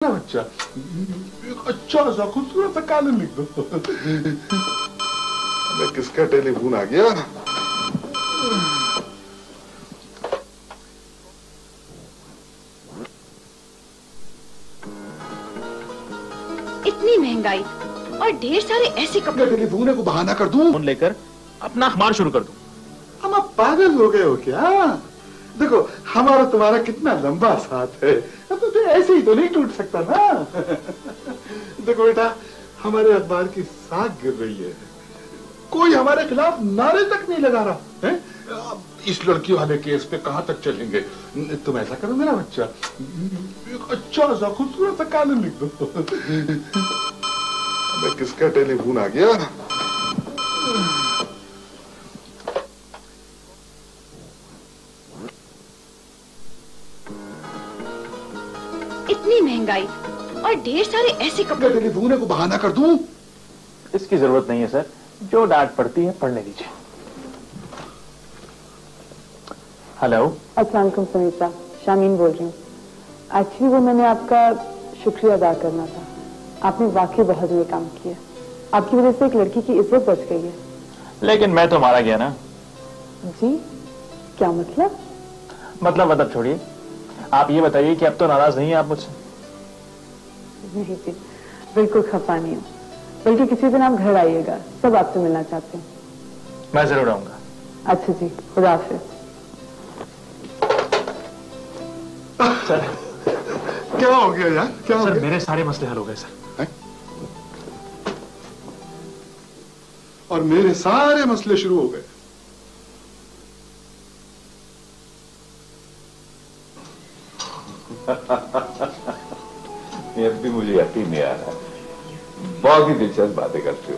ना बच्चा, एक अच्छा सा खूबसूरत सा कॉलम लिख दो। किसका टेलीफोन आ गया? इतनी महंगाई और ढेर सारे ऐसे कपड़े। टेलीफोन को बहाना कर दूं, फोन लेकर अपना अखबार शुरू कर दूं। हम आप पागल हो गए हो क्या? देखो हमारा तुम्हारा कितना लंबा साथ है, तो ऐसे ही तो नहीं टूट सकता ना। देखो बेटा, हमारे अखबार की साख गिर रही है, कोई हमारे खिलाफ नारे तक नहीं लगा रहा है। इस लड़की वाले केस पे कहां तक चलेंगे? तुम ऐसा करो मेरा बच्चा, एक अच्छा सा खूबसूरत सा कॉलम लिख दो। किसका टेलीफोन आ गया? इतनी महंगाई और ढेर सारे ऐसे कपड़े। टेलीफोन को बहाना कर दूं? इसकी जरूरत नहीं है सर, जो डांट पड़ती है पढ़ने दीजिए। हेलो, अस्सलाम वालेकुम समीर साहब, शामीन बोल रही हूँ। एक्चुअली वो मैंने आपका शुक्रिया अदा करना था, आपने वाकई बहुत ये काम किया। आपकी वजह से एक लड़की की इज्जत बच गई है। लेकिन मैं तो मारा गया ना। जी क्या मतलब? मतलब छोड़िए, आप ये बताइए कि अब तो नाराज नहीं है आप मुझसे? नहीं जी, बिल्कुल खफा नहीं हूँ, बल्कि किसी दिन आप घर आइएगा, सब आपसे मिलना चाहते हैं। मैं जरूर आऊंगा। अच्छा जी, खुदा हाफिज। सर क्या हो गया यार? क्या हो सर गया? मेरे सारे मसले हल हो गए सर। और मेरे सारे मसले शुरू हो गए। ये भी मुझे यकीन नहीं आ रहा, बहुत ही दिलचस्प बातें करते हो।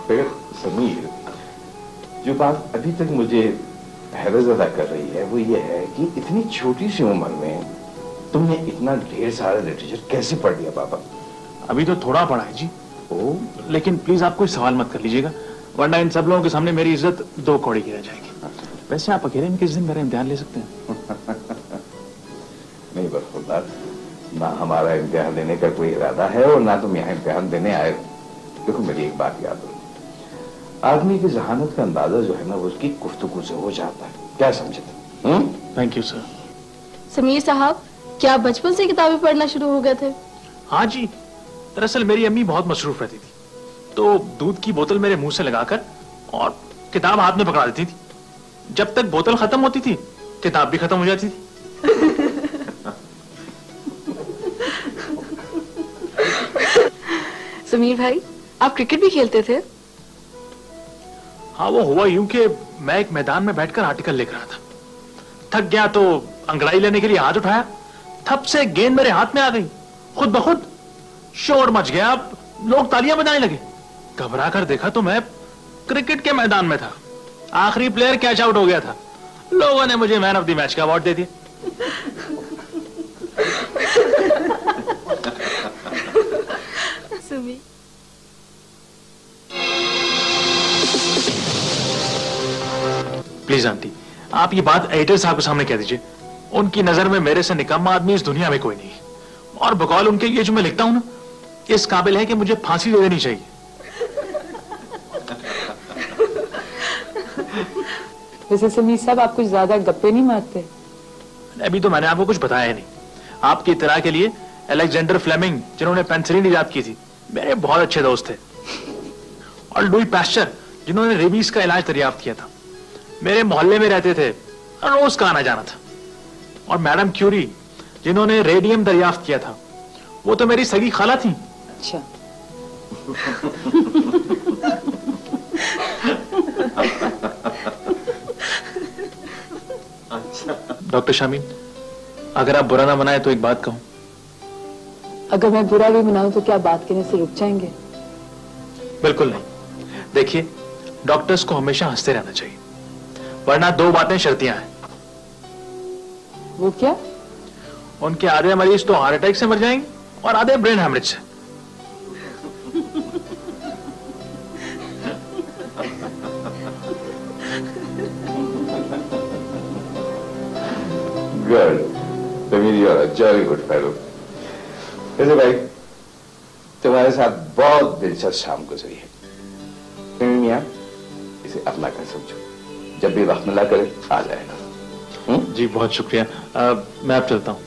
फिर समीर, जो बात अभी तक मुझे हैरत ज़दा कर रही है वो ये है कि इतनी छोटी सी उम्र में तुमने इतना ढेर सारा लिटरेचर कैसे पढ़ लिया पापा? अभी तो थोड़ा पढ़ा है जी। ओ, लेकिन प्लीज आप कोई सवाल मत कर लीजिएगा, वरना इन सब लोगों के सामने मेरी इज्जत दो कौड़ी की रह जाएगी। वैसे आप अकेले में किस दिन मेरा इम्तिहान ले सकते हैं? नहीं बरखुरदार, ना हमारा इम्तिहान देने का कोई इरादा है और ना तुम यहाँ इम्तिहान देने आए हो। देखो मेरी एक बात याद हो, आदमी की जहानत का अंदाजा जो है ना वो उसकी गुफ्तगू से हो जाता है। क्या समझे? Thank you sir. समीर साहब, क्या आप बचपन से किताबें पढ़ना शुरू हो गए थे? हाँ जी, दरअसल मेरी अम्मी बहुत मसरूफ रहती थी, तो दूध की बोतल मेरे मुंह से लगाकर और किताब हाथ में पकड़ा देती थी। जब तक बोतल खत्म होती थी किताब भी खत्म हो जाती थी। समीर भाई, आप क्रिकेट भी खेलते थे? हाँ, वो हुआ यूं कि मैं एक मैदान में बैठकर आर्टिकल लिख रहा था, थक गया तो अंगड़ाई लेने के लिए हाथ उठाया, थप से गेंद मेरे हाथ में आ गई। खुद ब खुद शोर मच गया, लोग तालियां बजाने लगे। घबरा कर देखा तो मैं क्रिकेट के मैदान में था, आखिरी प्लेयर कैच आउट हो गया था। लोगों ने मुझे मैन ऑफ द मैच का अवार्ड दे दिया। प्लीज आंटी, आप ये बात एडिटर साहब के सामने कह दीजिए। उनकी नजर में मेरे से निकम्मा आदमी इस दुनिया में कोई नहीं है, और बकौल उनके ये जो मैं लिखता हूं ना, इस काबिल है कि मुझे फांसी दे देनी चाहिए। वैसे समीर साहब, आप कुछ ज्यादा गप्पे नहीं मारते? अभी तो मैंने आपको कुछ बताया ही नहीं। आपकी इत्तला के लिए अलेक्जेंडर फ्लेमिंग, जिन्होंने पेनिसिलिन इजाद की थी, मेरे बहुत अच्छे दोस्त थे। और लुई पास्चर, जिन्होंने रेबीज का इलाज दरियाफ्त किया था, मेरे मोहल्ले में रहते थे, रोज का आना जाना था। और मैडम क्यूरी, जिन्होंने रेडियम दरियाफ्त किया था, वो तो मेरी सगी खाला थी। अच्छा। डॉक्टर शामीन, अगर आप बुरा ना मनाए तो एक बात कहूं। अगर मैं बुरा भी मनाऊं तो क्या बात कहने से रुक जाएंगे? बिल्कुल नहीं। देखिए, डॉक्टर्स को हमेशा हंसते रहना चाहिए, वरना दो बातें शर्तियां हैं। वो क्या? उनके आधे मरीज तो हार्ट अटैक से मर जाएंगे और आधे ब्रेन हेमरेज से। Good, Sameer, you are a jolly good fellow. वैसे भाई तुम्हारे साथ बहुत दिलचस्प शाम गुजरी है। मियां इसे अपना कर समझो, जब भी वक्त मिला करे आ जाएगा। जी बहुत शुक्रिया। मैं अब चलता हूँ।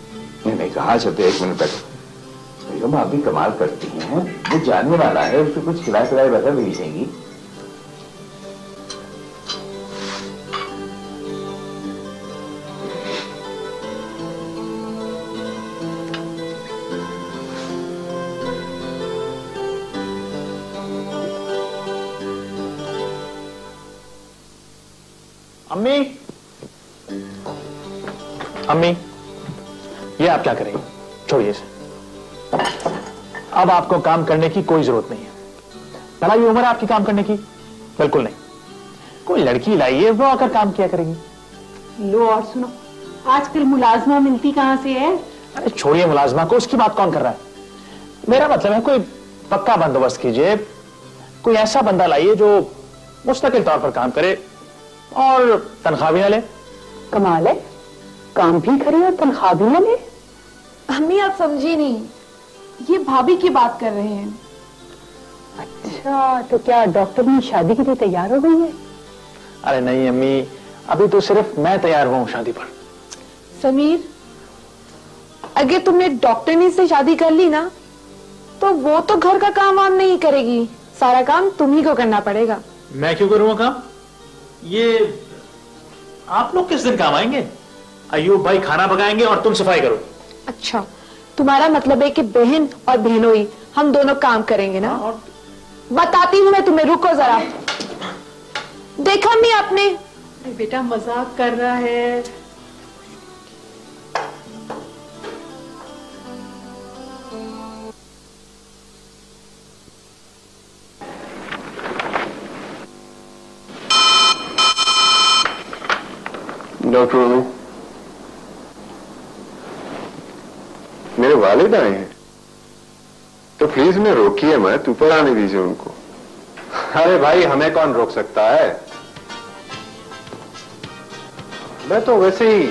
नहीं कहाँ चलते, एक मिनट बैठो। तुम आप भी कमाल करती हैं, वो जाने वाला है, उसको कुछ खिलाए पिलाए बता भेजेंगी। अम्मी, अम्मी, ये आप क्या करेंगे? छोड़िए इसे। अब आपको काम करने की कोई जरूरत नहीं है। बड़ा ये उम्र है आपकी काम करने की? बिल्कुल नहीं। कोई लड़की लाइए, वो आकर काम किया करेगी। लो और सुनो, आजकल मुलाजमा मिलती कहाँ से है? अरे छोड़िए मुलाजमा को, उसकी बात कौन कर रहा है? मेरा मतलब है कोई पक्का बंदोबस्त कीजिए, कोई ऐसा बंदा लाइए जो मुस्तकिल तौर पर काम करे और तनख्वाह भी ना ले। कमाल है, काम भी करे और तनख्वाह भी ना ले। अम्मी आप समझी नहीं, ये भाभी की बात कर रहे हैं। अच्छा, तो क्या डॉक्टर ने शादी के लिए तैयार हो गई है? अरे नहीं अम्मी, अभी तो सिर्फ मैं तैयार हुआ हूं शादी पर। समीर, अगर तुमने डॉक्टरनी से शादी कर ली ना, तो वो तो घर का काम वाम नहीं करेगी, सारा काम तुम ही को करना पड़ेगा। मैं क्यों करूंगा काम? ये आप लोग किस दिन काम आएंगे? अयूब भाई खाना पकाएंगे और तुम सफाई करो। अच्छा, तुम्हारा मतलब है कि बहन और बहनोई हम दोनों काम करेंगे ना? बताती हूँ मैं तुम्हें, रुको जरा। देखा नहीं आपने? बेटा मजाक कर रहा है। डॉक्टर रोमी, मेरे वालिद आए हैं, तो प्लीज उन्हें रोकिए मत, ऊपर आने दीजिए उनको। अरे भाई, हमें कौन रोक सकता है? मैं तो वैसे ही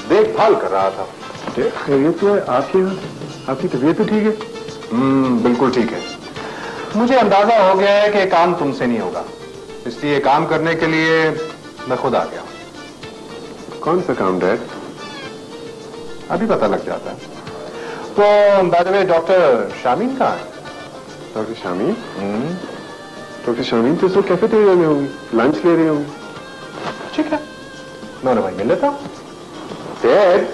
देखभाल कर रहा था। खैरियत तो है आपकी तबीयत तो ठीक है? बिल्कुल ठीक है। मुझे अंदाजा हो गया है कि काम तुमसे नहीं होगा, इसलिए काम करने के लिए मैं खुद आ गया। कौन सा काम डैड? अभी पता लग जाता है। तो by the way, doctor Shamin कहाँ है? डॉक्टर शामीन? डॉक्टर शामीन तो कैफेटेरिया में होंगी, लंच ले रही होंगी। ठीक है, मैं उन्हें वहीं मिल लेता हूँ। डैड,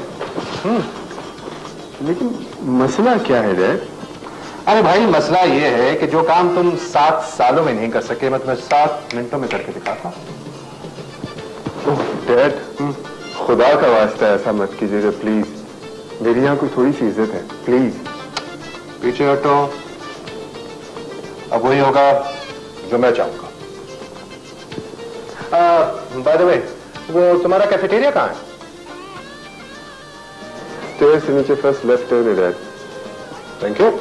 लेकिन मसला क्या है डैड? अरे भाई, मसला ये है कि जो काम तुम 7 सालों में नहीं कर सके, मैं तुम्हें 7 मिनटों में करके दिखाता हूँ। डैड, खुदा का वास्ता ऐसा मत कीजिएगा प्लीज, मेरी यहाँ कोई थोड़ी सी इज्जत है, प्लीज। पीछे हटो, अब वही होगा जो मैं चाहूंगा। बाय द वे, वो तुम्हारा कैफेटेरिया कहाँ है? स्टेयर्स से नीचे फर्स्ट लेफ्ट टर्न है dad. Thank you.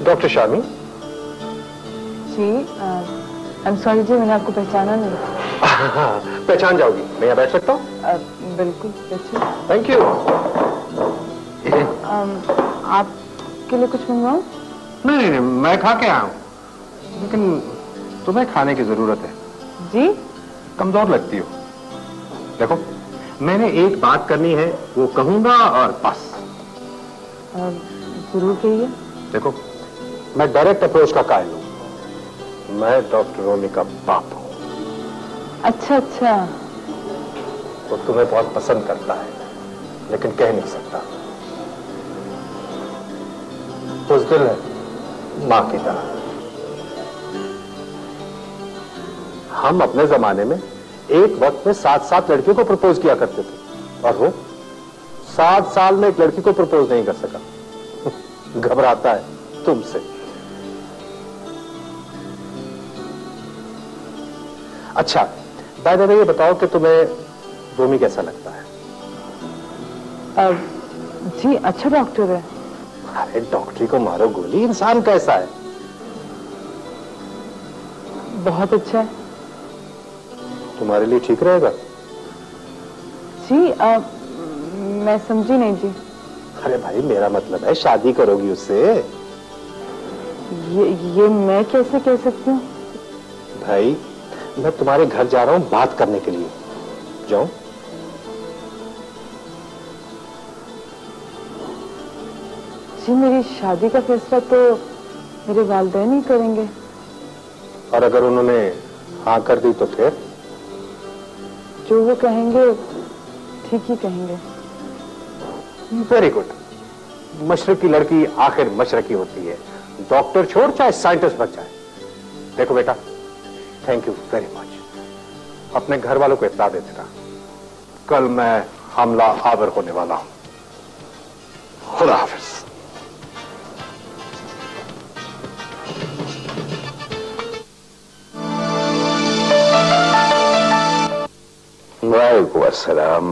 Doctor Shami ji, I am sorry ji, मैंने आपको पहचाना नहीं। पहचान जाओगी, मैं यहाँ बैठ सकता हूँ? बिल्कुल बैठिए। Thank you. आपके लिए कुछ मंगवाऊं? नहीं, मैं खा के आया हूँ, लेकिन तुम्हें खाने की जरूरत है। जी? कमजोर लगती हो। देखो, मैंने एक बात करनी है, वो कहूंगा और बस। जरूर कहिए। देखो, मैं डायरेक्ट अप्रोच का कायल हूं। मैं डॉक्टर रोमी का बाप हूं। अच्छा अच्छा। वो तुम्हें बहुत पसंद करता है, लेकिन कह नहीं सकता। बुज़दिल है मां की तरह। हम अपने जमाने में एक वक्त में 7-7 लड़कियों को प्रपोज किया करते थे, और वो 7 साल में एक लड़की को प्रपोज नहीं कर सका। घबराता है तुमसे। अच्छा, बाय द वे, ये बताओ कि तुम्हें रोमी कैसा लगता है? जी अच्छा डॉक्टर है। अरे डॉक्टरी को मारो गोली, इंसान कैसा है? बहुत अच्छा है। तुम्हारे लिए ठीक रहेगा? जी मैं समझी नहीं जी। अरे भाई मेरा मतलब है शादी करोगी उससे। ये मैं कैसे कह सकती हूँ? भाई मैं तुम्हारे घर जा रहा हूँ बात करने के लिए। जाओ। जी मेरी शादी का फैसला तो मेरे वालिदैन ही करेंगे। और अगर उन्होंने हाँ कर दी तो फिर? जो वो कहेंगे ठीक ही कहेंगे। Very good. मशरक की लड़की आखिर मशरकी होती है, डॉक्टर छोड़ चाहे साइंटिस्ट बन जाए। देखो बेटा, थैंक यू वेरी मच। अपने घर वालों को इत्तला दे देना, कल मैं हमला आवर होने वाला हूं। खुदा हाफिज। वालेकुम अस्सलाम।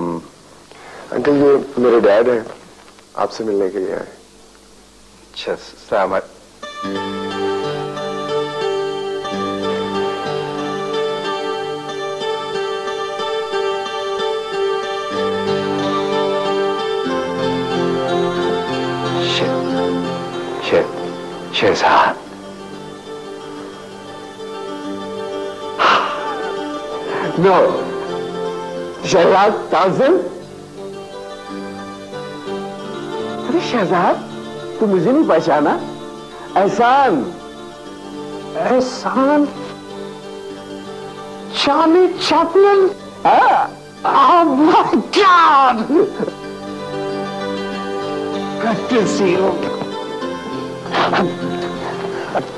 अंकल ये मेरे डैड हैं, आपसे मिलने के लिए आए। अच्छा सलामत। शहजाद, नो शहजाद ताजिम। अरे शहजाद, तू मुझे नहीं पहचाना? एहसान, एहसान Charlie Chaplin. Oh my God! Good to see you.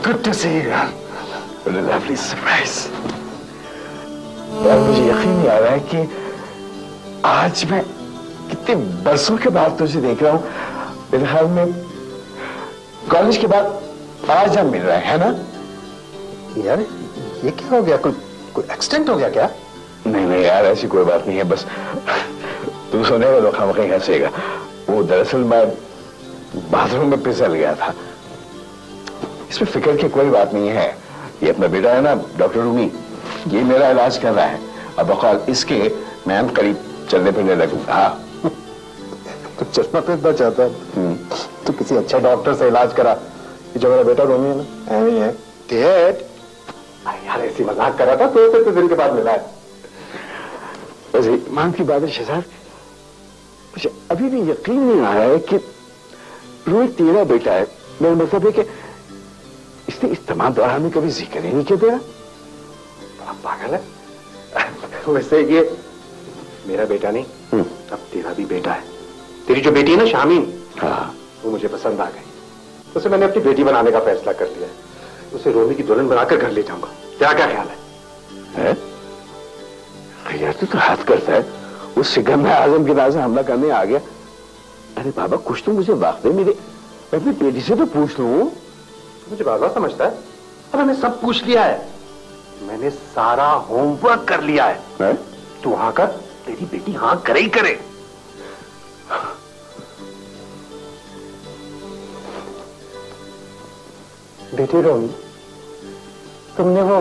Good to see you. What a lovely surprise. यार मुझे यकीन नहीं आ रहा है कि आज मैं कितने बरसों के बाद तुझे देख रहा हूँ। मेरे ख्याल में कॉलेज के बाद आज हम मिल रहे हैं, है ना? यार ये क्या हो गया? कोई एक्सीडेंट हो गया क्या? नहीं नहीं यार, ऐसी कोई बात नहीं है। बस तू सोने का खामखा हंसेगा। वो दरअसल मैं बाथरूम में फिसल गया था। इसमें फिक्र की कोई बात नहीं है। ये अपना बेटा है ना डॉक्टर रूमी, ये मेरा इलाज कर रहा है। अब बकौल इसके मैं करीब चलने फिरने लगूंगा। तो चश्मा खरीदना चाहता है तो किसी अच्छा डॉक्टर से इलाज करा। ये जो मेरा बेटा रोमी है ना, डैड यार ऐसी मजाक कर रहा था, तो दिन के बाद मिला है। वैसे ईमान की बात है शहजाद, मुझे अभी भी यकीन नहीं आ रहा है कि रोहित तेरा बेटा है। मेरा मतलब है कि इसने इस तमाम दौरान में कभी जिक्र ही नहीं किया तेरा। पागल है। वैसे ये मेरा बेटा नहीं, अब तेरा भी बेटा है। तेरी जो बेटी है ना शामीन, हाँ वो मुझे पसंद आ गई। तो उसे मैंने अपनी बेटी बनाने का फैसला कर लिया है। उसे रोमी की दुल्हन बनाकर घर ले जाऊंगा। तेरा क्या ख्याल है? यार तू तो हाथ करता है। उस शिकम में आजम के नाज से हमला करने आ गया। अरे बाबा कुछ तो मुझे वाकई मेरे, मैं अपनी बेटी से तो पूछ लूं। मुझे बाबा समझता है? अरे मैंने सब पूछ लिया है, मैंने सारा होमवर्क कर लिया है। तू हाँ कर, तेरी बेटी हाँ करे ही करे। बेटी रोमी, तुमने वो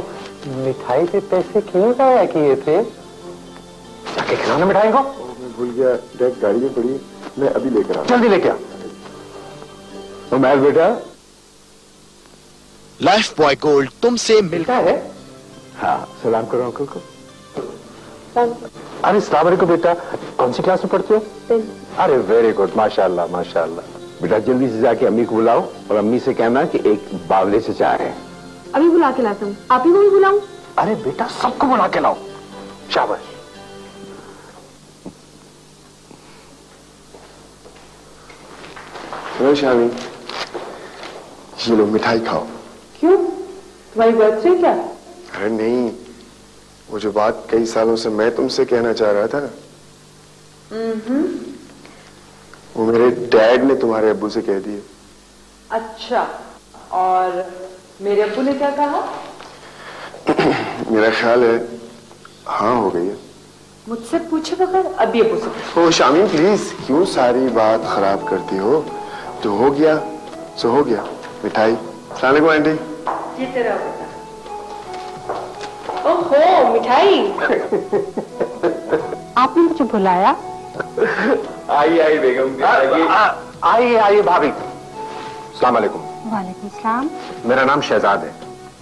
मिठाई के पैसे क्यों जाया किए थे? जाके खिलाना मिठाई को। मैं भूल गया, डैड गाड़ी में पड़ी, मैं अभी लेकर आ। जल्दी लेके आ। उमर बेटा, लाइफ बॉय गोल्ड तुमसे मिलता है। हाँ सलाम करो अंकल को। अरे अस्सलाम वालेकुम बेटा, कौन सी क्लास में पढ़ते हो? अरे वेरी गुड, माशाल्लाह माशाल्लाह। बेटा जल्दी से जाके अम्मी को बुलाओ और अम्मी से कहना कि एक बावले से चाय है। अभी बुला के लाता हूँ। आप ही को भी बुलाऊं? अरे बेटा सबको बुला के लाओ। शाबाश। शामी, ये लो मिठाई खाओ। क्यों, तुम्हारी बर्थडे क्या? अरे नहीं, वो जो बात कई सालों से मैं तुमसे कहना चाह रहा था ना, वो मेरे डैड ने तुम्हारे अब्बू से कह दिए। अच्छा, और मेरे अब्बू ने क्या कहा? मेरा ख्याल है हाँ हो गई है। मुझसे पूछे बगैर अभी अब्बू से पूछो। ओ शामीन प्लीज, क्यों सारी बात खराब करती हो? जो हो गया सो हो गया। मिठाई। अस्सलाम वालेकुम आंटी। जीते रहो बेटा। ओहो मिठाई। आपने मुझे बुलाया? आइए बेगम, आइए भाभी। अस्सलाम वालेकुम। वालेकुम सलाम। मेरा नाम शहजाद है,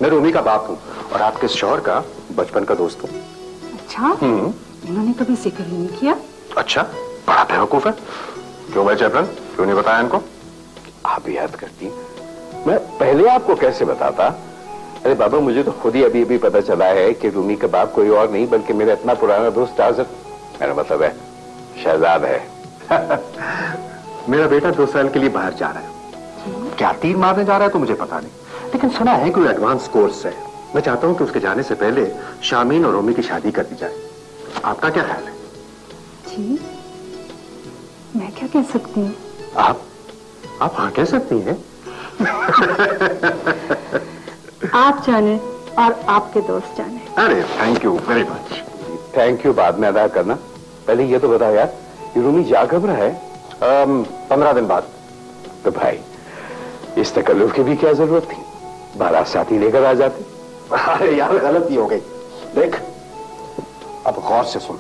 मैं रूमी का बाप हूँ और आपके शौहर का बचपन का दोस्त हूँ। अच्छा, इन्होंने कभी जिक्र ही नहीं किया। अच्छा, बड़ा बेवकूफ है। क्यों भाई चैपलन, क्यों नहीं बताया इनको? आप याद करती, मैं पहले आपको कैसे बताता? अरे बाबा, मुझे तो खुद ही अभी अभी पता चला है कि रूमी का बाप कोई और नहीं बल्कि मेरा इतना पुराना दोस्त आज़र, मेरा मतलब है शहजाद है। मेरा बेटा 2 साल के लिए बाहर जा रहा है। क्या तीर मारने जा रहा है तो मुझे पता नहीं, लेकिन सुना है कोई एडवांस कोर्स है। मैं चाहता हूं कि उसके जाने से पहले शामीन और रोमी की शादी कर दी जाए। आपका क्या ख्याल है? जी, मैं क्या कह सकती हूँ? आप हाँ कह सकती हैं। आप जाने और आपके दोस्त जाने। अरे thank you very much. Thank you बाद में अदा करना, पहले ये तो बता यार, ये रूमी जा कब रहा है? 15 दिन बाद। तो भाई इस तकल्लुफ की भी क्या जरूरत थी, बारात साथी लेकर आ जाते। अरे यार गलती हो गई। देख, अब गौर से सुन,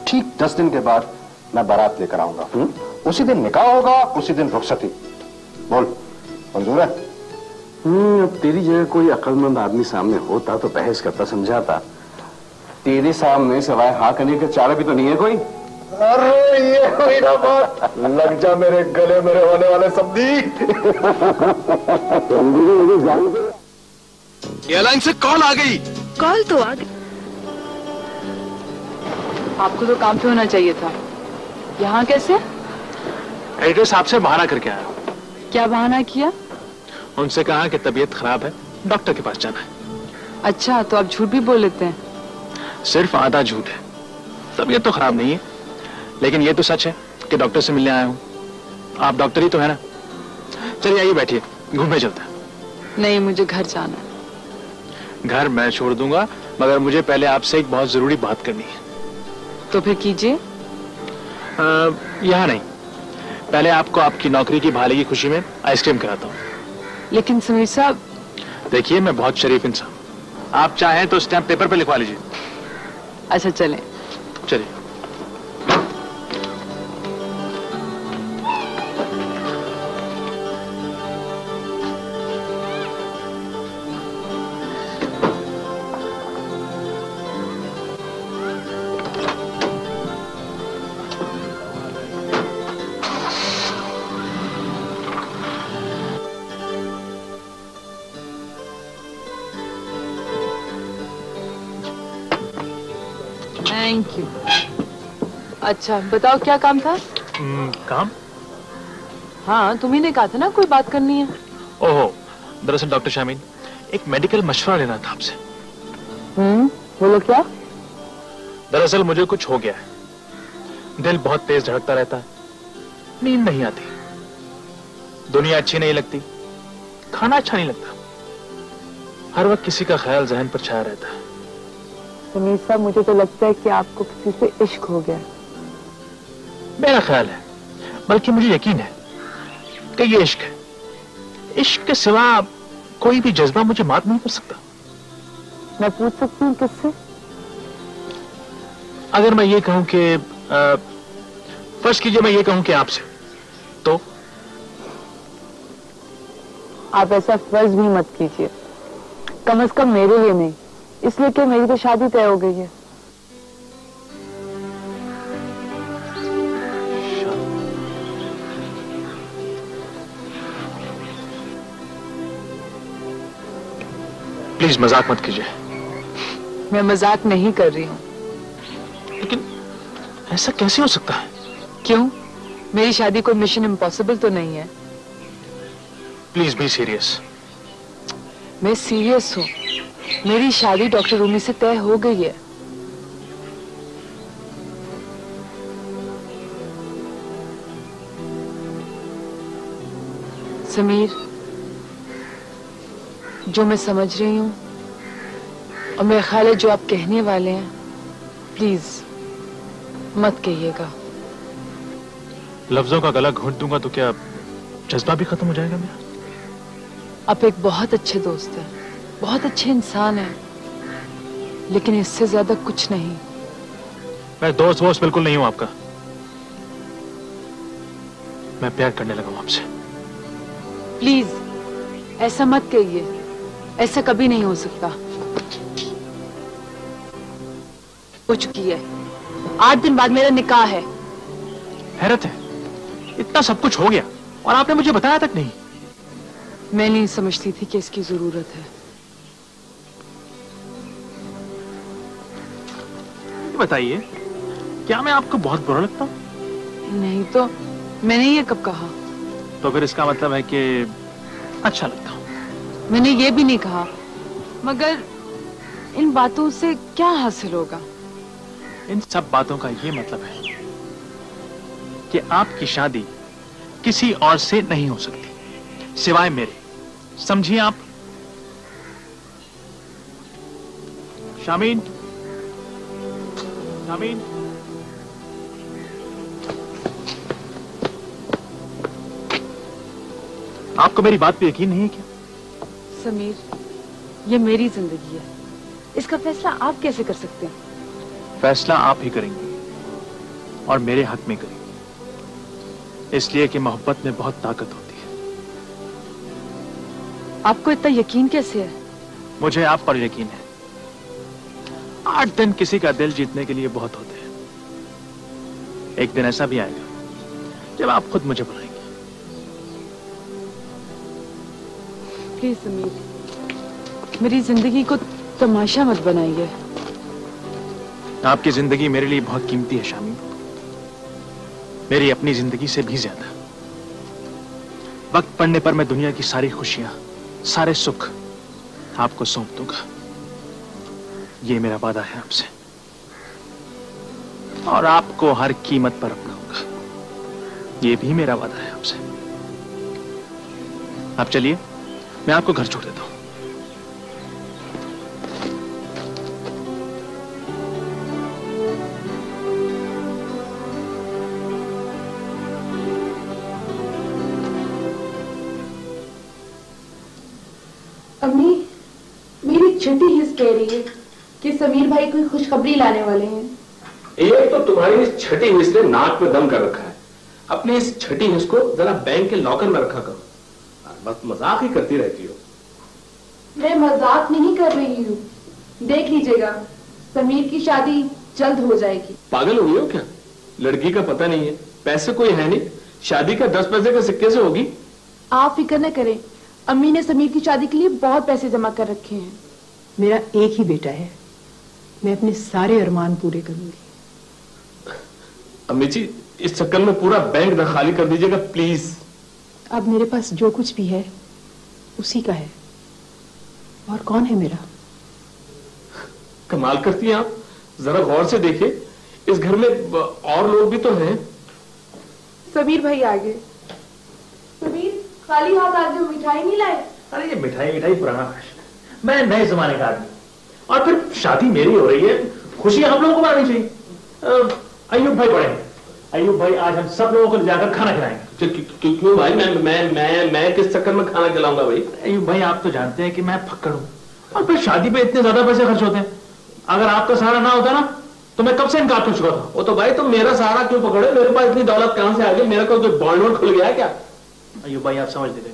ठीक 10 दिन के बाद मैं बारात लेकर आऊंगा। उसी दिन निकाह होगा, उसी दिन रुखसती। बोल, मंजूर है? अब तेरी जगह कोई अक्लमंद आदमी सामने होता तो बहस करता समझाता। तेरे सामने सिवाय हाँ करने का चारा भी तो नहीं है कोई। अरे ये हुई ना बात, लग जा मेरे गले मेरे होने वाले सब्जी। एयरलाइन से कॉल आ गई। कॉल तो आ गई। आपको तो काम पे होना चाहिए था, यहाँ कैसे? एडिटर साहब से बहाना करके आया। क्या बहाना किया? उनसे कहा कि तबीयत खराब है, डॉक्टर के पास जाना है। अच्छा, तो आप झूठ भी बोल लेते हैं। सिर्फ आधा झूठ है, तबीयत तो खराब नहीं है, लेकिन ये तो सच है कि डॉक्टर से मिलने आया हूँ। आप डॉक्टर ही तो है ना? चलिए आइए बैठिए, घूमने चलते हैं। नहीं, मुझे घर जाना है। घर मैं छोड़ दूंगा, मगर मुझे पहले आपसे एक बहुत जरूरी बात करनी है। तो फिर कीजिए। यहाँ नहीं, पहले आपको आपकी नौकरी की बहाली की खुशी में आइसक्रीम खिलाता हूँ। लेकिन समीर साहब। देखिए, मैं बहुत शरीफ इंसान, आप चाहें तो स्टैम्प पेपर पे लिखवा लीजिए। अच्छा चलें। चलिए। Thank you. अच्छा बताओ, क्या काम था? काम? हाँ, तुम्ही ने कहा था ना कोई बात करनी है। ओहो, दरअसल डॉक्टर शामीन, एक मेडिकल मशवरा लेना था आपसे। बोलो क्या? दरअसल मुझे कुछ हो गया है, दिल बहुत तेज धड़कता रहता है, नींद नहीं आती, दुनिया अच्छी नहीं लगती, खाना अच्छा नहीं लगता, हर वक्त किसी का ख्याल जहन पर छाया रहता है। समीर साहब, मुझे तो लगता है कि आपको किसी से इश्क हो गया। मेरा ख्याल है, बल्कि मुझे यकीन है कि ये इश्क है। इश्क के सिवा कोई भी जज्बा मुझे मात नहीं कर सकता। मैं पूछ सकती हूँ किससे? अगर मैं ये कहूं कि फर्ज कीजिए मैं ये कहूं कि आपसे, तो आप ऐसा फर्ज भी मत कीजिए, कम से कम मेरे लिए नहीं, इसलिए कि मेरी तो शादी तय हो गई है। प्लीज मजाक मत कीजिए। मैं मजाक नहीं कर रही हूँ। लेकिन ऐसा कैसे हो सकता है? क्यों? मेरी शादी कोई मिशन इम्पॉसिबल तो नहीं है। Please be serious. मैं सीरियस हूँ। मेरी शादी डॉक्टर रूमी से तय हो गई है। समीर, जो मैं समझ रही हूँ और मेरा ख्याल है जो आप कहने वाले हैं, प्लीज मत कहिएगा। लफ्जों का गला घोंट दूंगा तो क्या जज्बा भी खत्म हो जाएगा मेरा? आप एक बहुत अच्छे दोस्त हैं, बहुत अच्छे इंसान हैं, लेकिन इससे ज्यादा कुछ नहीं। मैं दोस्त वोस्त बिल्कुल नहीं हूं आपका। मैं प्यार करने लगा हूं आपसे। प्लीज ऐसा मत कहिए, ऐसा कभी नहीं हो सकता। हो चुकी है, 8 दिन बाद मेरा निकाह है। हैरत है, इतना सब कुछ हो गया और आपने मुझे बताया तक नहीं। मैं नहीं समझती थी कि इसकी जरूरत है। बताइए, क्या मैं आपको बहुत बुरा लगता हूं? नहीं तो मैंने ये कब कहा? तो फिर इसका मतलब है कि अच्छा लगता हूं। मैंने ये भी नहीं कहा, मगर इन बातों से क्या हासिल होगा? इन सब बातों का ये मतलब है कि आपकी शादी किसी और से नहीं हो सकती सिवाय मेरे। समझिए आप? शामीन, शामीन, आपको मेरी बात पे यकीन नहीं है क्या? समीर, ये मेरी जिंदगी है, इसका फैसला आप कैसे कर सकते हैं? फैसला आप ही करेंगे और मेरे हक में करेंगे, इसलिए कि मोहब्बत में बहुत ताकत होती है। आपको इतना यकीन कैसे है? मुझे आप पर यकीन है। 8 दिन किसी का दिल जीतने के लिए बहुत होते हैं। एक दिन ऐसा भी आएगा जब आप खुद मुझे बुलाएंगे। प्लीज समीर, मेरी जिंदगी को तमाशा मत बनाइए। आपकी जिंदगी मेरे लिए बहुत कीमती है शामी, मेरी अपनी जिंदगी से भी ज्यादा। वक्त पड़ने पर मैं दुनिया की सारी खुशियां, सारे सुख आपको सौंप दूंगा। ये मेरा वादा है आपसे, और आपको हर कीमत पर अपनाऊंगा। ये भी मेरा वादा है आपसे। आप चलिए, मैं आपको घर छोड़ देता हूं। अम्मी, मेरी छठी हिस्स कह रही है कि समीर भाई कोई खुशखबरी लाने वाले हैं। एक तो तुम्हारी इस छठी हिस्स ने नाक में दम कर रखा है। अपनी इस छठी हिस्स को जरा बैंक के लॉकर में रखा करो। बस मजाक ही करती रहती हो। मैं मजाक नहीं कर रही हूँ, देख लीजिएगा समीर की शादी जल्द हो जाएगी। पागल हुई हो क्या? लड़की का पता नहीं है, पैसे कोई है नहीं, शादी का 10 पैसे के सिक्के से होगी। आप फिक्र न करें, अम्मी ने समीर की शादी के लिए बहुत पैसे जमा कर रखे हैं। मेरा एक ही बेटा है, मैं अपने सारे अरमान पूरे करूंगी। अम्मी जी, इस चक्कर में पूरा बैंक न खाली कर दीजिएगा प्लीज। अब मेरे पास जो कुछ भी है उसी का है, और कौन है मेरा? कमाल करती हैं आप, जरा गौर से देखिए, इस घर में और लोग भी तो हैं। समीर भाई आ गए। समीर, खाली हाथ आ गए, मिठाई नहीं लाए? अरे ये मिठाई पुराना फैशन है, मैं नए जमाने का आदमी, और फिर शादी मेरी हो रही है, खुशी हम लोगों को मनानी चाहिए। अयूब भाई बड़े हैं, अयूब भाई आज हम सब लोगों को जाकर खाना खिलाएंगे। क्यों भाई, मैं किस चक्कर में खाना खिलाऊंगा भाई? अयूब भाई, आप तो जानते हैं कि मैं फक्कड़ हूं, और फिर शादी पे इतने ज्यादा पैसे खर्च होते हैं। अगर आपका सहारा ना होता ना तो मैं कब से इनकार कर चुका था। वो तो भाई तुम मेरा सहारा क्यों पकड़े? मेरे पास इतनी दौलत कहां से आ गई? मेरा कोई बॉन्ड वॉन्ड खुल गया क्या? अयूब भाई, आप समझ लीजिए,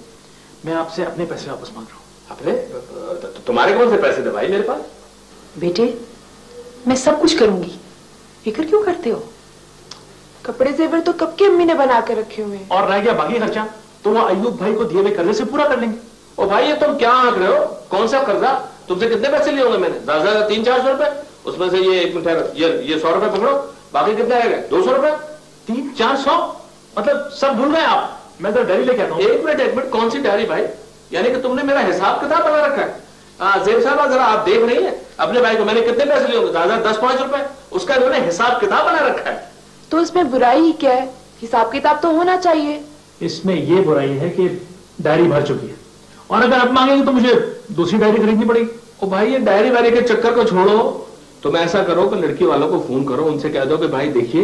मैं आपसे अपने पैसे वापस मांग रहा हूँ। अपने? तुम्हारे कौन से पैसे थे भाई मेरे पास? बेटे, मैं सब कुछ करूंगी, फिक्र क्यों करते हो? कपड़े जेवर तो कब की अम्मी ने बना कर रखे हुए हैं। और रह गया बाकी खर्चा तो वो अयूब भाई को दिए हुए कर्जे से पूरा कर लेंगे। ओ भाई, ये तुम क्या आंक रहे हो? कौन सा कर्जा? तुमसे कितने पैसे लिए होंगे मैंने? 300-400 रुपए। उसमें से ये एक मिनट, ये 100 रुपए पकड़ो, बाकी कितने रह गए? 200 रुपए। 300-400 मतलब सब भूल गए आप? मैं तो डायरी लेके आता हूँ। एक मिनट, कौन सी डायरी भाई? यानी कि तुमने मेरा हिसाब किताब बना रखा है? जेब साहब, जरा आप देख रही है अपने भाई को मैंने कितने पैसे लिए होंगे? 10-5 रुपए, उसका इन्होंने हिसाब किताब बना रखा है। तो इसमें बुराई ही क्या है? हिसाब किताब तो होना चाहिए। इसमें ये बुराई है कि डायरी भर चुकी है, और अगर आप मांगेंगे तो मुझे दूसरी डायरी खरीदनी पड़ेगी। ओ भाई, ये डायरी वायरी के चक्कर को छोड़ो, तुम ऐसा करो कि लड़की वालों को फोन करो, उनसे कह दो कि भाई देखिए,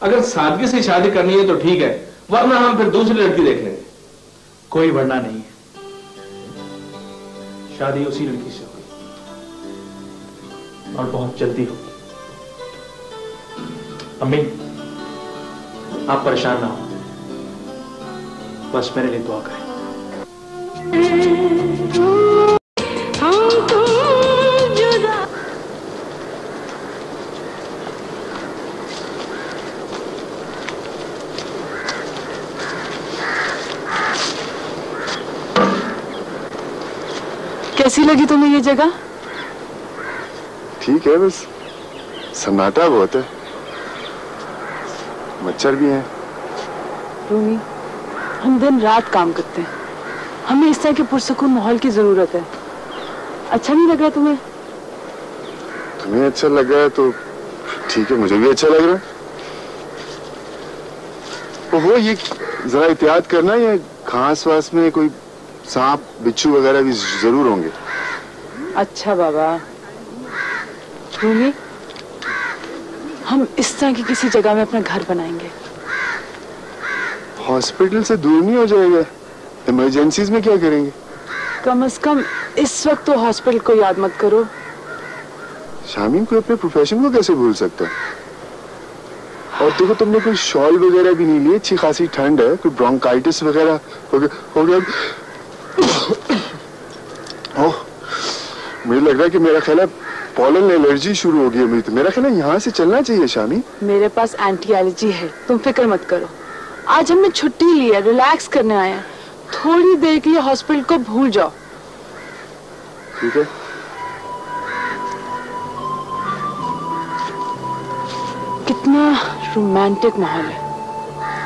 अगर सादगी से शादी करनी है तो ठीक है, वरना हम फिर दूसरी लड़की देख लेंगे। कोई वरना नहीं है, शादी उसी लड़की से होगी और बहुत जल्दी होगी। अम्मी, आप परेशान ना हो, बस मेरे लिए दुआ करें। कैसी लगी तुम्हें ये जगह? ठीक है, बस सन्नाटा बहुत है, मच्छर भी हैं। रूमी, हम दिन रात काम करते हैं, हमें इस तरह के पुरसकून माहौल की जरूरत है। अच्छा नहीं लग रहा तुम्हें? तुम्हें अच्छा लग रहा है तो ठीक है, मुझे भी अच्छा लग रहा है। वो ये जरा एहतियात करना, ये घास वास में कोई सांप बिच्छू वगैरह भी जरूर होंगे। अच्छा बाबा। रूमी, हम इस तरह की किसी जगह में अपना घर बनाएंगे। हॉस्पिटल से दूर नहीं हो जाएगा? इमरजेंसीज में क्या करेंगे? कम से कम इस वक्त तो हॉस्पिटल को याद मत करो। शामीम को अपने प्रोफेशन को कैसे भूल सकता है? और देखो, तुमने कोई शॉल वगैरह भी नहीं ली, अच्छी खासी ठंड है, कोई ब्रोंकाइटिस वगैरह हो गया। ओह, मुझे लग रहा है कि मेरा ख्याल है पॉलन एलर्जी शुरू हो गई है मेरी। तो मेरा ख्याल है यहाँ से चलना चाहिए शामी। मेरे पास एंटी एलर्जी है, तुम फिक्र मत करो। आज हमने छुट्टी ली है, रिलैक्स करने आए हैं। थोड़ी देर के लिए हॉस्पिटल को भूल जाओ। ठीक है। कितना रोमांटिक माहौल है,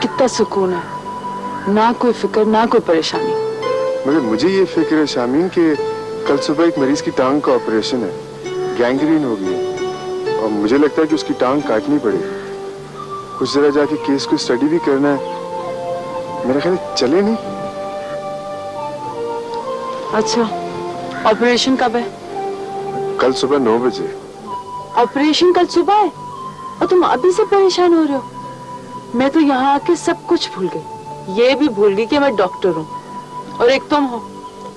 कितना सुकून है, ना कोई फिक्र ना कोई परेशानी। मगर मुझे ये फिक्र है शामीन कि कल सुबह एक मरीज की टांग का ऑपरेशन है, गैंग्रीन हो गई है और मुझे लगता है कि उसकी टांग काटनी पड़ेगी। कुछ जरा जाके केस को स्टडी भी करना है। मेरा ख्याल चले नहीं। अच्छा, ऑपरेशन कब है? कल सुबह 9 बजे। ऑपरेशन कल सुबह है और तुम अभी से परेशान हो रहे हो? मैं तो यहाँ आके सब कुछ भूल गई, ये भी भूल गई कि मैं डॉक्टर हूँ और एक तुम हो।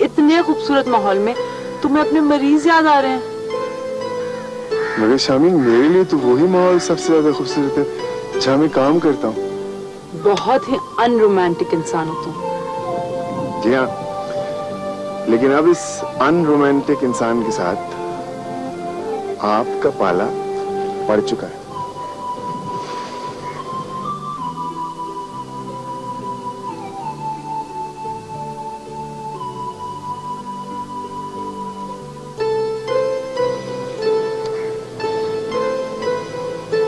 इतने खूबसूरत माहौल में तुम्हें अपने मरीज याद आ रहे हैं। मगर शामीन, मेरे लिए तो वही माहौल सबसे ज्यादा खूबसूरत है जहाँ मैं काम करता हूँ। बहुत ही अनरोमांटिक इंसान हो तुम। जी हाँ, लेकिन अब इस अनरोमांटिक इंसान के साथ आपका पाला पड़ चुका है।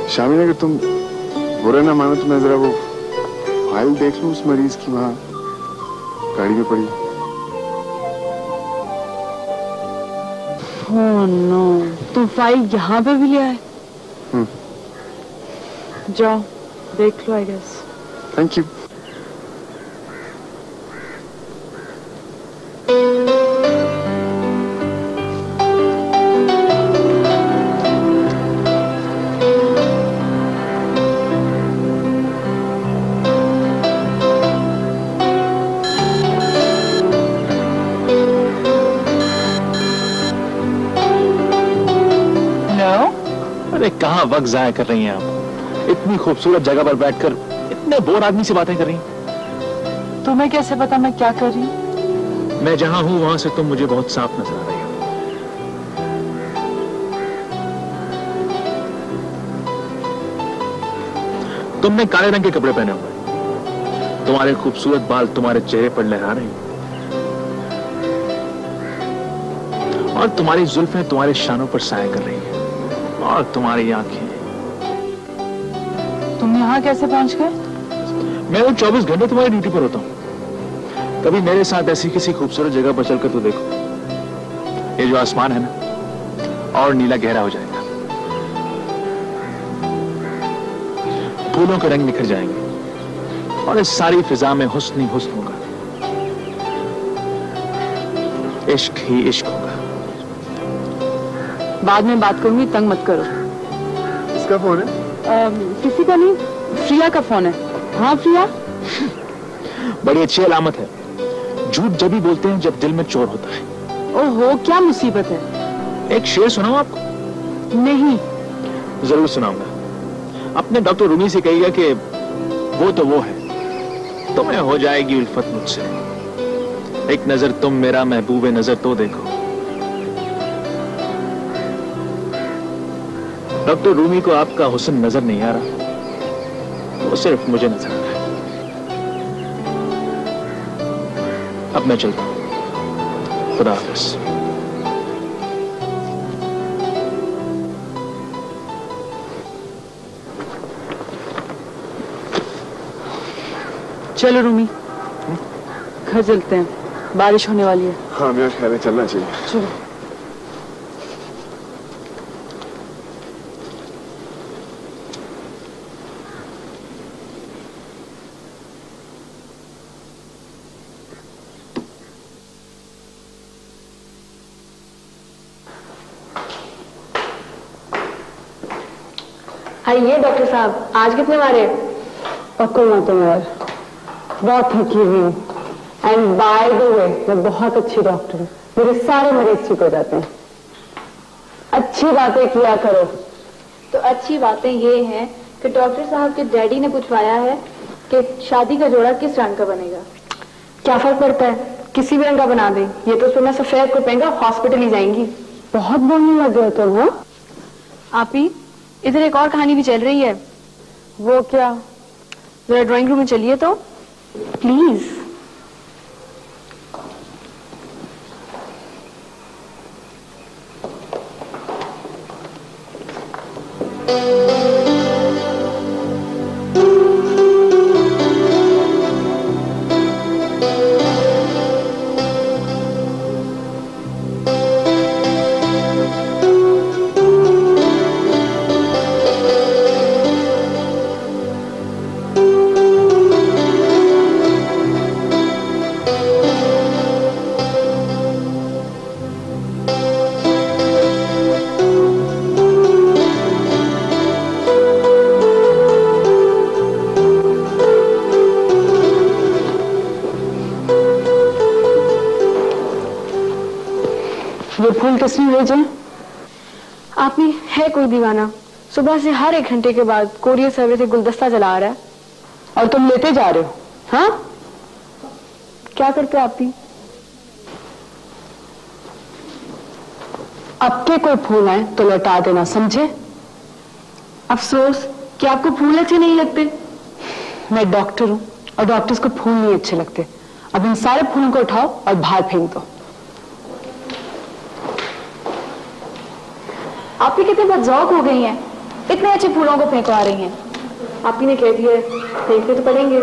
शामिल, अगर तुम बुरा ना मानो तो मैं जरा वो फाइल देख लूं उस मरीज की, वहां गाड़ी में पड़ी। ओह नो, तुम फाइल यहाँ पे भी ले आए? जाओ देख लो, आई गेस। Thank you. कहाँ वक्त जाया कर रही हैं आप? इतनी खूबसूरत जगह पर बैठकर इतने बोर आदमी से बातें कर रही हैं। तुम्हें कैसे पता मैं क्या कर रही हूँ? मैं जहां हूं वहां से तुम मुझे बहुत साफ नजर आ रही हो। तुमने काले रंग के कपड़े पहने हुए, तुम्हारे खूबसूरत बाल तुम्हारे चेहरे पर लहरा रहे हैं और तुम्हारी जुल्फें तुम्हारे शानों पर साया कर रही हैं और तुम्हारी आंखें। तुम यहाँ कैसे पहुंच गए? मैं वो 24 घंटे तुम्हारी ड्यूटी पर होता हूँ। कभी मेरे साथ ऐसी किसी खूबसूरत जगह पर चलकर तो देखो, ये जो आसमान है ना और नीला गहरा हो जाएगा, फूलों के रंग निखर जाएंगे और इस सारी फिजा में हुस्न ही हुस्न होगा, इश्क ही इश्क होगा। बाद में बात करूंगी, तंग मत करो। किसका फोन है? किसी का नहीं, प्रिया का फोन है। हाँ प्रिया। बड़ी अच्छी अलामत है। झूठ जब भी बोलते हैं जब दिल में चोर होता है। ओहो, क्या मुसीबत है? एक शेर सुनाऊं आपको? नहीं। जरूर सुनाऊंगा। अपने डॉक्टर रूमी से कहिएगा कि वो तो वो है, तुम्हें हो जाएगी उल्फत मुझसे। एक नजर तुम मेरा महबूबे नजर तो देखो। डॉक्टर रूमी को आपका हुस्न नजर नहीं आ रहा, वो सिर्फ मुझे नजर आ रहा है। अब मैं चलता हूं, खुदा हाफिज। चलो रूमी, घर चलते हैं, बारिश होने वाली है। हाँ मेरा ख्याल है चलना चाहिए। चलो। आइए डॉक्टर साहब, आज कितने मारे? पक्को मत यार, बहुत थकी हुई हूँ। एंड बाय द वे, मैं बहुत अच्छी डॉक्टर हूँ, मेरे सारे मरीज ठीक हो जाते हैं। अच्छी बातें किया करो। तो अच्छी बातें ये हैं कि डॉक्टर साहब के डैडी ने पूछवाया है कि शादी का जोड़ा किस रंग का बनेगा। क्या फर्क पड़ता है, किसी भी रंग का बना दे, ये तो उसमें सफेद को पहनकर हॉस्पिटल ही जाएंगी। बहुत बोलने लग गए तुम। हाँ आप ही, इधर एक और कहानी भी चल रही है। वो क्या? जरा ड्राइंग रूम में चलिए तो प्लीज। ये फूल किसने भेजे? आप ही है कोई दीवाना, सुबह से हर 1 घंटे के बाद कोरियर सर्विस से गुलदस्ता चला रहा है और तुम लेते जा रहे हो? हाँ, क्या करते आप ही? अब के कोई फूल आए तो लौटा देना, समझे? अफसोस कि आपको फूल अच्छे नहीं लगते। मैं डॉक्टर हूं और डॉक्टर्स को फूल नहीं अच्छे लगते। अब इन सारे फूलों को उठाओ और बाहर फेंक दो। आप ही कितने बदजौक हो गई हैं, इतने अच्छे फूलों को फेंकवा रही हैं। आप ही ने कह दिया, फेंकने तो पड़ेंगे।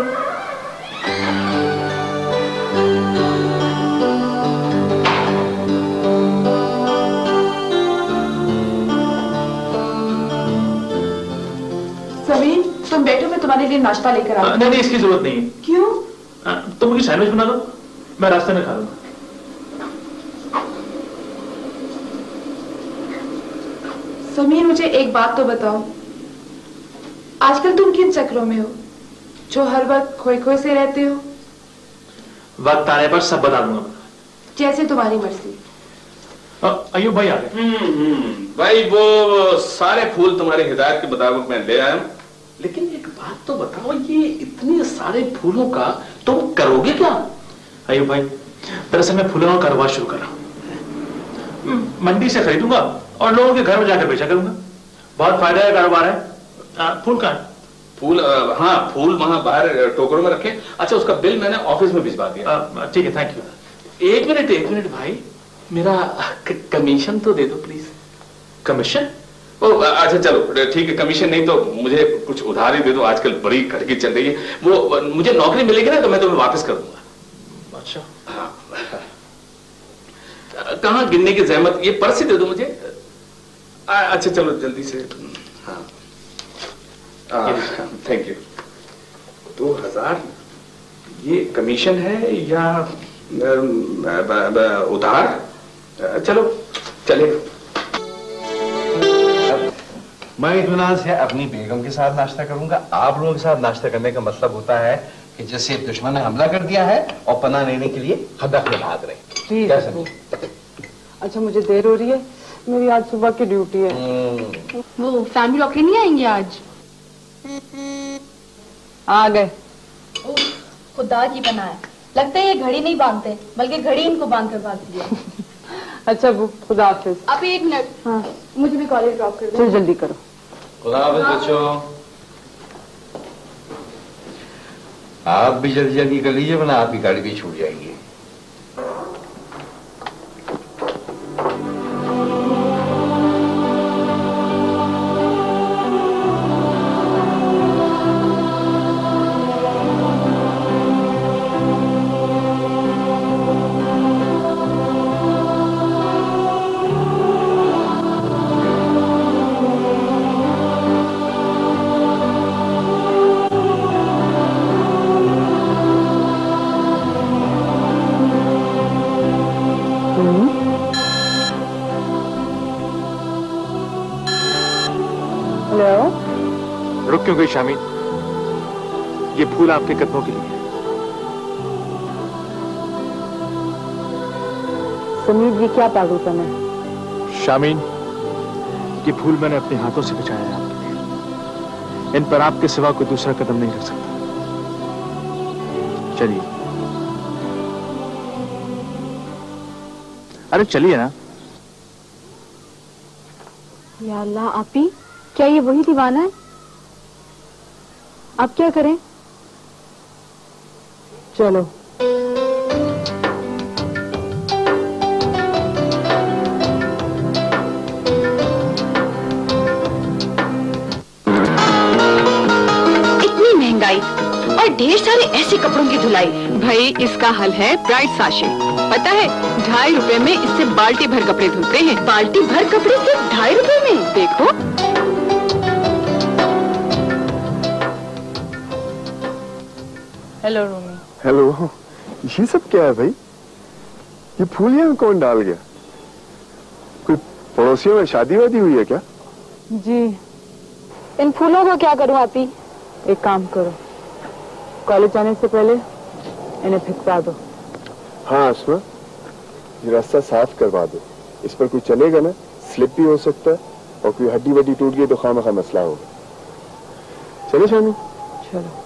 समीर, तुम बैठो, मैं तुम्हारे लिए नाश्ता लेकर आ रही हूं। नहीं, इसकी जरूरत नहीं है। क्यों? तुम मुझे सैंडविच बना दो, मैं रास्ते में खा लूंगा। समीर, मुझे एक बात तो बताओ, आजकल तुम किन चक्रों में हो जो हर वक्त खोए खोए से रहते हो? वक्त आने पर सब बता दूंगा। जैसे तुम्हारी मर्जी। अयूब भाई आ गए। भाई वो सारे फूल तुम्हारे हिदायत के मुताबिक मैं ले आया हूं, लेकिन एक बात तो बताओ, ये इतने सारे फूलों का तुम करोगे क्या? अयूब भाई, दरअसल मैं फूलों का कारोबार शुरू कर रहा हूं। मंडी से खरीदूंगा और लोगों के घर में जाकर बेचा करूंगा। बहुत फायदा का कारोबार है। फूल कहाँ है? फूल हाँ, फूल वहां बाहर टोकरों में रखे। अच्छा, उसका बिल मैंने ऑफिस में भिजवा दिया। ठीक है, थैंक यू। एक मिनट भाई, मेरा कमीशन तो दे दो प्लीज। कमीशन? अच्छा चलो ठीक है, कमीशन नहीं तो मुझे कुछ उधार ही दे दो, आजकल बड़ी कड़की चल रही है। वो मुझे नौकरी मिलेगी ना तो मैं तुम्हें वापस कर दूंगा। अच्छा हाँ, कहाँ गिनने की जहमत, ये पर्स ही दे दो मुझे। अच्छा चलो जल्दी से। हाँ थैंक यू। 2000 ये कमीशन है या उधार? चलो चलेगा। मैं इत्मीनान से अपनी बेगम के साथ नाश्ता करूंगा। आप लोगों के साथ नाश्ता करने का मतलब होता है कि जैसे दुश्मन ने हमला कर दिया है और पनाह लेने के लिए हदफ में भाग रहे। प्लीज। अच्छा मुझे देर हो रही है, मेरी आज सुबह की ड्यूटी है। वो फैमिली डॉक्टर नहीं आएंगे आज? आ गए। खुदा की बना है, लगता है ये घड़ी नहीं बांधते बल्कि घड़ी इनको बांध कर बांधती है। अच्छा अबू, खुदा हाफिज। आप एक मिनट, हाँ मुझे भी कॉलेज ड्रॉप कर दो। चल जल्दी करो। खुदा हाफिज बच्चों। आप भी जल्दी जल्दी कर लीजिए वरना आपकी गाड़ी भी छूट जाएगी। रुक क्यों गई शामी? ये फूल आपके कदमों के लिए है। समीर, ये क्या पागलपन है? शामीन, ये फूल मैंने अपने हाथों से बचाया है आपके लिए। इन पर आपके सिवा कोई दूसरा कदम नहीं रख सकता। चलिए। अरे चलिए ना। या अल्लाह, आपी क्या ये वही दीवाना है? अब क्या करें? चलो। इतनी महंगाई और ढेर सारे ऐसे कपड़ों की धुलाई। भाई इसका हल है ब्राइट साशे। पता है 2.5 रुपए में इससे बाल्टी भर कपड़े धुलते हैं। बाल्टी भर कपड़े सिर्फ 2.5 रुपए में। देखो। हेलो रूमी। हेलो, ये सब क्या है भाई? ये फूल यहाँ कौन डाल गया? कोई पड़ोसियों में शादी वादी हुई है क्या? जी। इन फूलों को क्या करूं आपी? एक काम करो, कॉलेज जाने से पहले इन्हें फिकवा दो। हाँ आसमा, ये रास्ता साफ करवा दो। इस पर कोई चलेगा ना, स्लिप भी हो सकता है और कोई हड्डी वड्डी टूट गई तो खामखा मसला होगा। चलो शामी। चलो।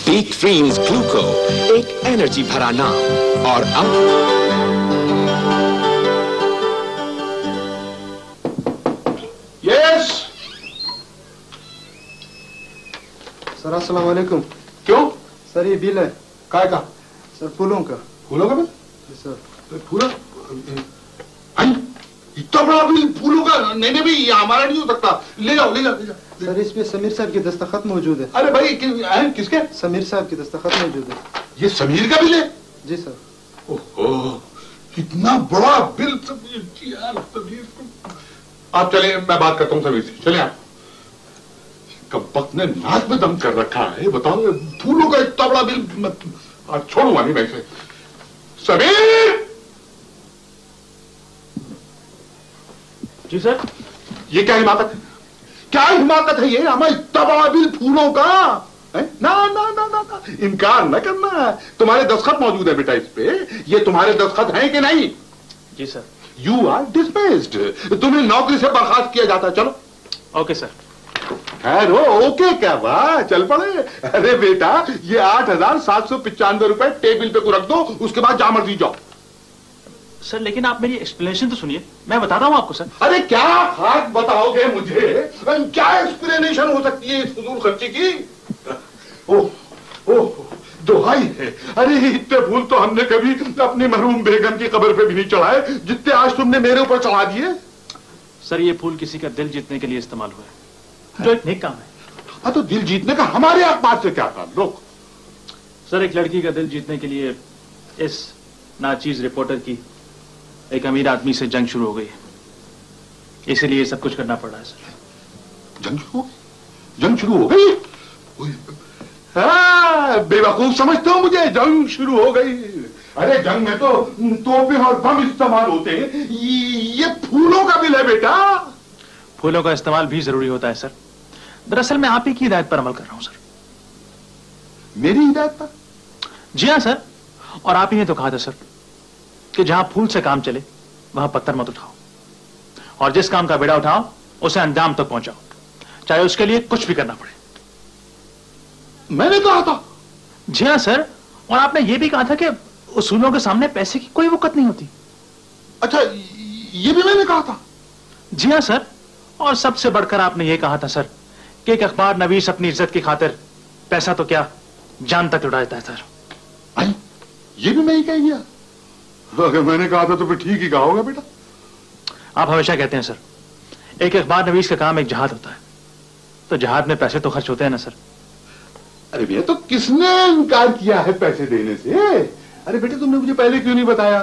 पीक ड्रीम्स ग्लूको, एक एनर्जी भरा नाम। और अब यस सर, अस्सलाम वालेकुम। क्यों सर ये बिल है। काय का? सर फूलों का। फूलों का बिल? सर फूलों? इतना बड़ा बिल फूलों का? नहीं नहीं भाई, ये हमारा नहीं हो सकता। ले जाओ ले जाओ ले जाओ। सर इसमें समीर साहब की दस्तखत मौजूद है। अरे भाई किसके? समीर साहब की दस्तखत मौजूद है। ये समीर का बिल है? जी सर। ओहो, कितना बड़ा बिल समीर की यार। समीर को आप चले, मैं बात करता हूँ समीर से। चले आप। कब्बक ने नाक में दम कर रखा है। बताओ फूलों का इतना बड़ा बिल आज छोड़ूंगा नहीं मैं इसे। समीर! जी सर। ये क्या हिमाकत है? क्या हिमाकत है ये? हमारा इतना बड़ा बिल फूलों का है? ना ना ना ना ना, इनकार न करना। तुम्हारे दस्तखत मौजूद है बेटा इस पे। ये तुम्हारे दस्तखत हैं कि नहीं? जी सर। You are dismissed. तुम्हें नौकरी से बर्खास्त किया जाता है। चलो। Okay sir. खैर हो, ओके क्या वाह, चल पड़े। अरे बेटा ये 8,795 रुपए टेबल पे को रख दो, उसके बाद जा मर्जी जाओ। सर लेकिन आप मेरी एक्सप्लेनेशन तो सुनिए, मैं बताता हूँ आपको सर। अरे क्या खास बताओगे मुझे? क्या एक्सप्लेनेशन हो सकती है इस फजूल खर्ची की? ओह ओह, दुहाई है। अरे इतने फूल तो हमने कभी अपनी मरहूम बेगम की कब्र पे भी नहीं चढ़ाए जितने आज तुमने मेरे ऊपर चढ़ा दिए। सर ये फूल किसी का दिल जीतने के लिए इस्तेमाल हुआ है, जो एक नेक काम है। हाँ तो दिल जीतने का हमारे अखबार से क्या ताल्लुक? सर एक लड़की का दिल जीतने के लिए इस नाचीज रिपोर्टर की एक अमीर आदमी से जंग शुरू हो गई है, इसीलिए सब कुछ करना पड़ रहा है सर। जंग शुरू हो गई? हाँ, बेवकूफ समझते हो मुझे? जंग शुरू हो गई। अरे जंग में तो तोपें और बम इस्तेमाल होते हैं, ये फूलों का बिल है बेटा। फूलों का इस्तेमाल भी जरूरी होता है सर। दरअसल मैं आप ही की हिदायत पर अमल कर रहा हूं सर। मेरी हिदायत पर? जी हाँ सर, और आप ही ने तो कहा था सर कि जहां फूल से काम चले वहां पत्थर मत उठाओ, और जिस काम का बेड़ा उठाओ उसे अंजाम तक पहुंचाओ, चाहे उसके लिए कुछ भी करना पड़े। मैंने कहा था? जी हाँ सर, और आपने यह भी कहा था कि उसूलों के सामने पैसे की कोई वक़्त नहीं होती। अच्छा, ये भी मैंने कहा था? जी हाँ सर, और सबसे बढ़कर आपने यह कहा था सर कि एक अखबार नवीस अपनी इज्जत की खातिर पैसा तो क्या जान तक लुटा देता है सर। ये भी मैं ही कह गया? अगर मैंने कहा था तो फिर ठीक ही कहा होगा बेटा। आप हमेशा कहते हैं सर एक अखबार नवीस का काम एक जहाद होता है, तो जहाद में पैसे तो खर्च होते हैं ना सर। अरे भैया, तो किसने इनकार किया है पैसे देने से? अरे बेटे, तुमने मुझे पहले क्यों नहीं बताया?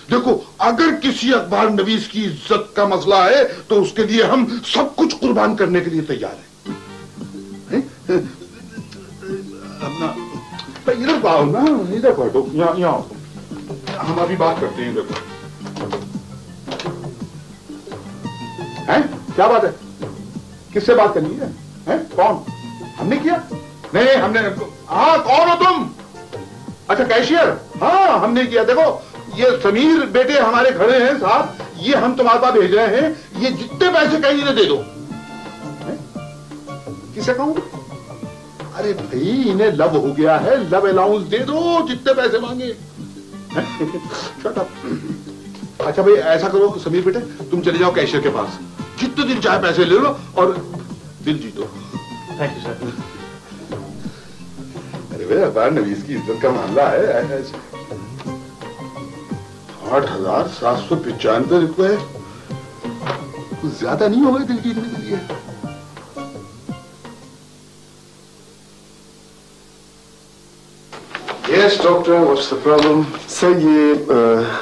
देखो, अगर किसी अखबार नवीस की इज्जत का मसला है तो उसके लिए हम सब कुछ कुर्बान करने के लिए तैयार हैं। अपना इधर आओ ना, इधर बैठो, यहाँ हम अभी बात करते हैं। देखो, हैं? क्या बात है? किससे बात करनी है? हैं? कौन? हमने किया? नहीं, हमने। हाँ, कौन हो तुम? अच्छा, कैशियर? हाँ, हमने किया। देखो, ये समीर बेटे हमारे खड़े हैं साहब, ये हम तुम्हारे पास भेज रहे हैं, ये जितने पैसे कहीं इन्हें दे दो। किसे कहूं? अरे भाई, इन्हें लब हो गया है, लब अलाउंस दे दो, जितने पैसे मांगे। Shut up. अच्छा भाई, ऐसा करो समीर बेटे, तुम चले जाओ कैशियर के पास, जितने दिन चाहे पैसे ले लो और दिल जीतो। Thank you sir. अरे भाई, अखबार नवीस की इज्जत का मामला है। 8,795 रुपए कुछ ज्यादा नहीं होगा दिल जीतने के लिए? Yes doctor, what's the problem? Sir, ये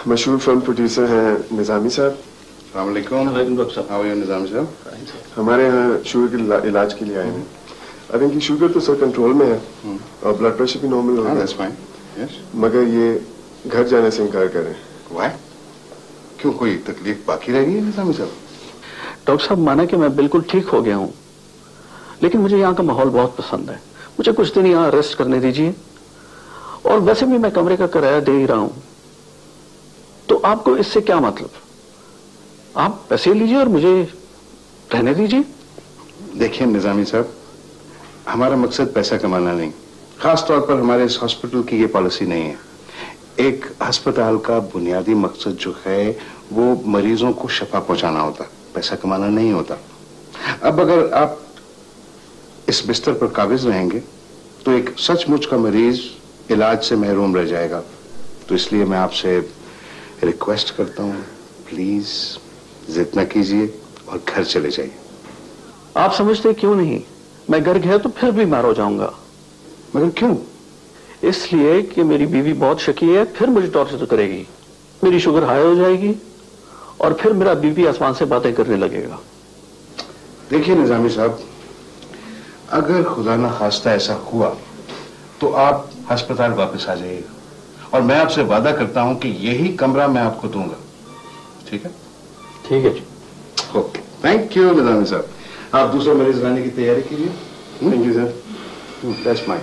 मशहूर फिल्म प्रोड्यूसर हैं निजामी साहब। अस्सलाम वालेकुम। डॉक्टर साहब, हाउ आर यू निजामी साहब? हमारे यहाँ शुगर के इलाज के लिए आए हैं। आई थिंक शुगर तो सर कंट्रोल में है और ब्लड प्रेशर भी नॉर्मल हो गया। That's fine. यस। मगर ये घर जाने से इनकार कर रहे हैं। व्हाई? क्यों, कोई तकलीफ बाकी रह गई है निजामी साहब? डॉक्टर साहब, माना कि मैं बिल्कुल ठीक हो गया हूँ, लेकिन मुझे यहाँ का माहौल बहुत पसंद है। मुझे कुछ दिन यहाँ रेस्ट करने दीजिए, और वैसे भी मैं कमरे का किराया दे ही रहा हूं, तो आपको इससे क्या मतलब? आप पैसे लीजिए और मुझे रहने दीजिए। देखिए निजामी साहब, हमारा मकसद पैसा कमाना नहीं, खास तौर पर हमारे इस हॉस्पिटल की ये पॉलिसी नहीं है। एक अस्पताल का बुनियादी मकसद जो है वो मरीजों को शफा पहुंचाना होता, पैसा कमाना नहीं होता। अब अगर आप इस बिस्तर पर काबिज रहेंगे तो एक सचमुच का मरीज इलाज से महरूम रह जाएगा। तो इसलिए मैं आपसे रिक्वेस्ट करता हूं, प्लीज जिद न कीजिए और घर चले जाइए। आप समझते क्यों नहीं? मैं घर गया तो फिर बीमार हो जाऊंगा। मगर क्यों? इसलिए कि मेरी बीवी बहुत शकी है, फिर मुझे टॉर्चर करेगी, मेरी शुगर हाई हो जाएगी और फिर मेरा बीवी आसमान से बातें करने लगेगा। देखिए निजामी साहब, अगर खुदा ना खास्ता ऐसा हुआ तो आप अस्पताल वापस आ जाइएगा, और मैं आपसे वादा करता हूं कि यही कमरा मैं आपको दूंगा। ठीक है? ठीक है जी। ओके, थैंक यू निजामी साहब। आप दूसरा मरीज लाने की तैयारी कीजिए। Thank you sir. That's my.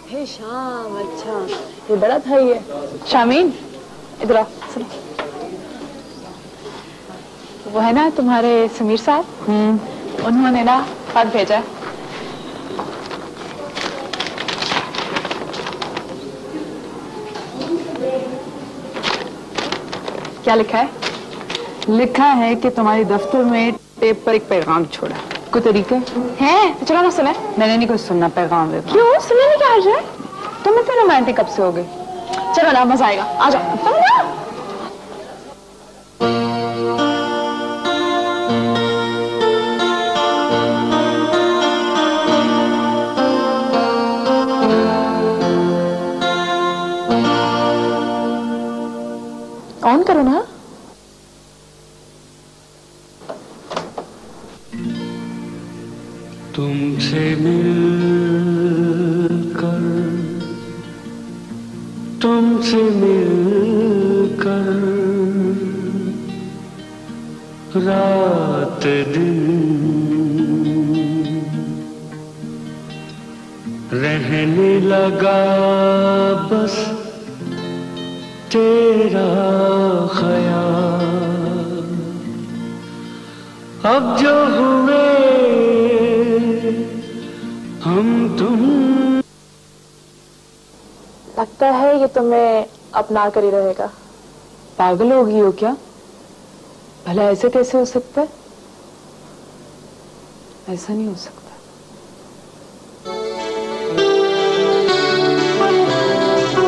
Hey Sham, अच्छा ये बड़ा भाई है। शामीन, इधर आ। सुनो, वो है ना तुम्हारे समीर साहब, उन्होंने ना खत भेजा है। क्या लिखा है? लिखा है कि तुम्हारे दफ्तर में टेप पर एक पैगाम छोड़ा। कोई तरीके है तो चलो ना सुने। मैंने नहीं कुछ सुनना, पैगाम दे। क्यों सुनने में क्या हर्ज है? तुम इतने रोमांटिक कब से हो गए? चलो ना, मजा आएगा, आ जाओ। तुम ना ऑन करो ना। तुम तुमसे मिलकर तुमसे मिलकर रात दिन रहने लगा बस तेरा ख्याल। अब जो हुए हम तुम। लगता है ये तुम्हें अपना कर ही रहेगा। पागल हो गई हो क्या? भला ऐसे कैसे हो सकता है? ऐसा नहीं हो सकता।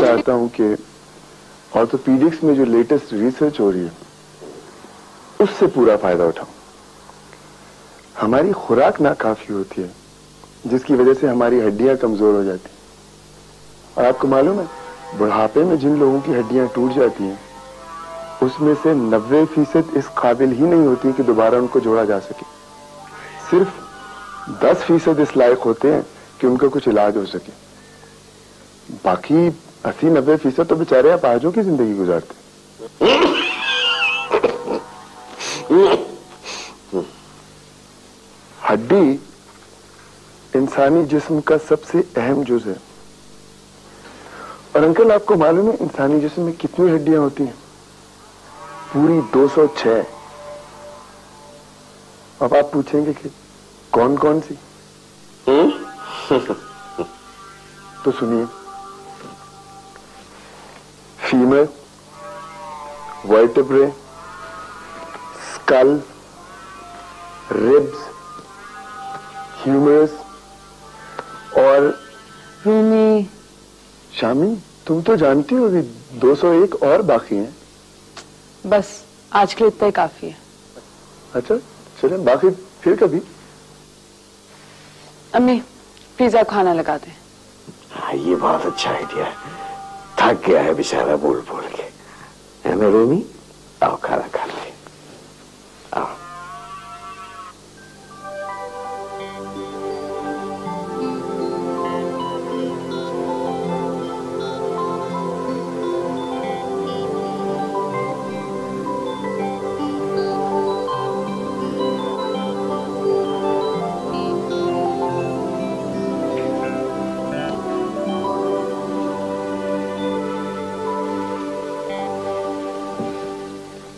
चाहता हूं कि ऑर्थोपीडिक्स में जो लेटेस्ट रिसर्च हो रही है उससे पूरा फायदा उठाऊं। हमारी खुराक नाकाफी होती है जिसकी वजह से हमारी हड्डियां कमजोर हो जाती हैं। और आपको मालूम है बुढ़ापे में जिन लोगों की हड्डियां टूट जाती हैं उसमें से 90% इस काबिल ही नहीं होती कि दोबारा उनको जोड़ा जा सके। सिर्फ 10% इस लायक होते हैं कि उनका कुछ इलाज हो सके। बाकी 80-90% तो बेचारे अपाहिजों की जिंदगी गुजारते। हड्डी इंसानी जिस्म का सबसे अहम जुज है। और अंकल आपको मालूम है इंसानी जिस्म में कितनी हड्डियां होती हैं? पूरी 206। अब आप पूछेंगे कि कौन कौन सी? तो सुनिए, femur, vertebrae, skull, ribs, humerus और रूमी। शामी तुम तो जानती हो कि 201 और बाकी हैं। बस आज के लिए इतना ही काफी है। अच्छा चलें, बाकी फिर कभी। अम्मी पिज्जा खाना लगा दे। हाँ ये बहुत अच्छा आइडिया है। थक गया है बेचारा बोल बोल के। है ना रोमी? आओ खाना खा ले। आओ।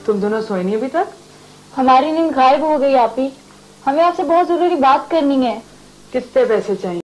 तुम दोनों सोए नहीं अभी तक? हमारी नींद गायब हो गई आप ही। हमें आपसे बहुत जरूरी बात करनी है। कितने पैसे चाहिए?